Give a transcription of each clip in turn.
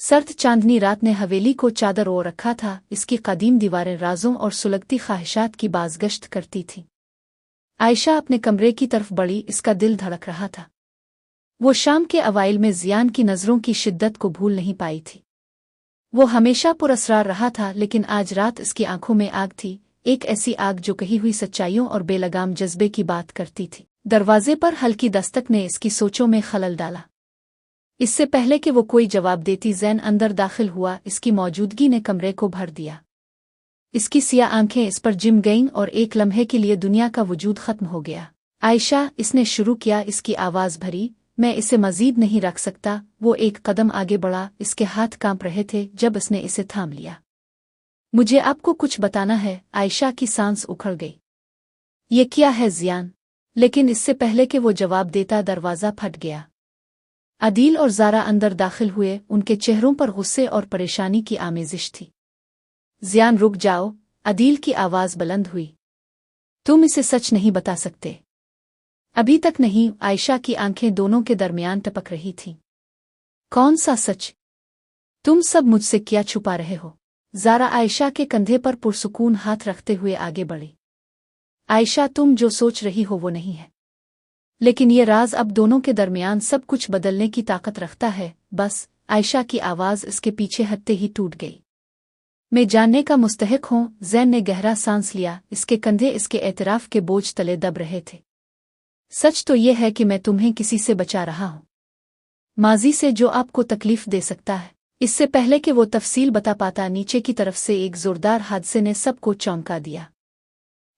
सर्द चांदनी रात ने हवेली को चादर ओढ़ रखा था। इसकी कदीम दीवारें राजों और सुलगती ख्वाहिशात की बाज़गश्त करती थीं। आयशा अपने कमरे की तरफ बढ़ी, इसका दिल धड़क रहा था। वो शाम के अवाइल में ज़ियान की नज़रों की शिद्दत को भूल नहीं पाई थी। वो हमेशा पुरअसरार रहा था, लेकिन आज रात इसकी आंखों में आग थी, एक ऐसी आग जो कही हुई सच्चाइयों और बेलगाम जज्बे की बात करती थी। दरवाजे पर हल्की दस्तक ने इसकी सोचों में खलल डाला। इससे पहले कि वो कोई जवाब देती, ज़ैन अंदर दाखिल हुआ। इसकी मौजूदगी ने कमरे को भर दिया। इसकी सियाह आंखें इस पर जिम गईं और एक लम्हे के लिए दुनिया का वजूद खत्म हो गया। आयशा, इसने शुरू किया। इसकी आवाज़ भरी, मैं इसे मजीद नहीं रख सकता। वो एक कदम आगे बढ़ा, इसके हाथ कांप रहे थे जब इसने इसे थाम लिया। मुझे आपको कुछ बताना है। आयशा की सांस उखड़ गई। ये क्या है ज़ियान? लेकिन इससे पहले कि वो जवाब देता, दरवाज़ा फट गया। अदील और ज़ारा अंदर दाखिल हुए। उनके चेहरों पर गुस्से और परेशानी की आमेजिश थी। ज़ियान, रुक जाओ। अदील की आवाज़ बुलंद हुई। तुम इसे सच नहीं बता सकते? अभी तक नहीं। आयशा की आंखें दोनों के दरमियान टपक रही थीं। कौन सा सच? तुम सब मुझसे क्या छुपा रहे हो? ज़ारा आयशा के कंधे पर पुरसुकून हाथ रखते हुए आगे बढ़ी। आयशा, तुम जो सोच रही हो वो नहीं है, लेकिन ये राज अब दोनों के दरमियान सब कुछ बदलने की ताकत रखता है। बस। आयशा की आवाज़ इसके पीछे हटते ही टूट गई। मैं जानने का मुस्तहिक हूँ। ज़ैन ने गहरा सांस लिया। इसके कंधे इसके एतराफ़ के बोझ तले दब रहे थे। सच तो ये है कि मैं तुम्हें किसी से बचा रहा हूँ, माजी से, जो आपको तकलीफ दे सकता है। इससे पहले कि वो तफसील बता पाता, नीचे की तरफ से एक जोरदार हादसे ने सबको चौंका दिया।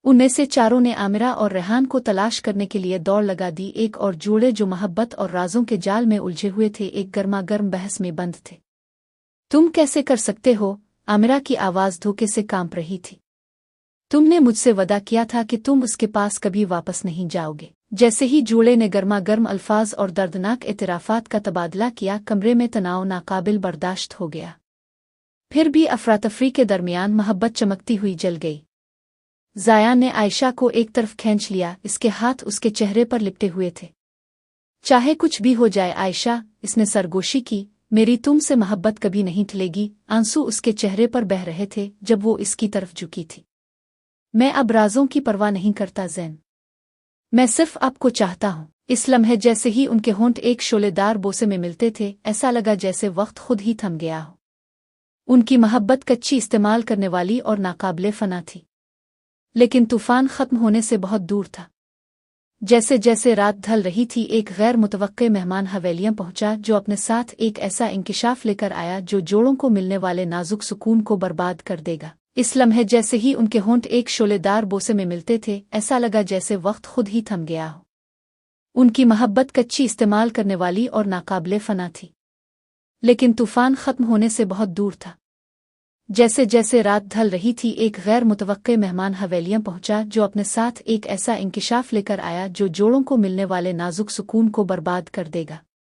उनमें से चारों ने आमिरा और रेहान को तलाश करने के लिए दौड़ लगा दी। एक और जोड़े जो मोहब्बत और राजों के जाल में उलझे हुए थे, एक गर्मागर्म बहस में बंद थे। तुम कैसे कर सकते हो? आमिरा की आवाज़ धोखे से कांप रही थी। तुमने मुझसे वादा किया था कि तुम उसके पास कभी वापस नहीं जाओगे। जैसे ही जोड़े ने गर्मागर्म अल्फाज और दर्दनाक एतराफ़ात का तबादला किया, कमरे में तनाव नाकाबिल बर्दाश्त हो गया। फिर भी अफरातफरी के दरमियान मोहब्बत चमकती हुई जल गई। ज़ायान ने आयशा को एक तरफ खींच लिया। इसके हाथ उसके चेहरे पर लिपटे हुए थे। चाहे कुछ भी हो जाए आयशा, इसने सरगोशी की, मेरी तुमसे मोहब्बत कभी नहीं टलेगी। आंसू उसके चेहरे पर बह रहे थे जब वो इसकी तरफ झुकी थी। मैं अब राज़ों की परवाह नहीं करता ज़ैन, मैं सिर्फ आपको चाहता हूँ। इस लम्हे जैसे ही उनके होंठ एक शोलेदार बोसे में मिलते थे, ऐसा लगा जैसे वक्त खुद ही थम गया हो। उनकी मोहब्बत कच्ची, इस्तेमाल करने वाली और नाकाबिले फना थी, लेकिन तूफान खत्म होने से बहुत दूर था। जैसे जैसे रात ढल रही थी, एक गैर मुतवक्के मेहमान हवेलियां पहुंचा, जो अपने साथ एक ऐसा इंकिशाफ लेकर आया जो जोड़ों को मिलने वाले नाजुक सुकून को बर्बाद कर देगा। इस लम्हे जैसे ही उनके होंठ एक शोलेदार बोसे में मिलते थे, ऐसा लगा जैसे वक्त खुद ही थम गया हो। उनकी मोहब्बत कच्ची, इस्तेमाल करने वाली और नाकाबिले फना थी, लेकिन तूफान खत्म होने से बहुत दूर था। जैसे जैसे रात ढल रही थी, एक गैर मुतवक्के मेहमान हवेलियां पहुंचा, जो अपने साथ एक ऐसा इंकिशाफ लेकर आया जो जोड़ों को मिलने वाले नाजुक सुकून को बर्बाद कर देगा।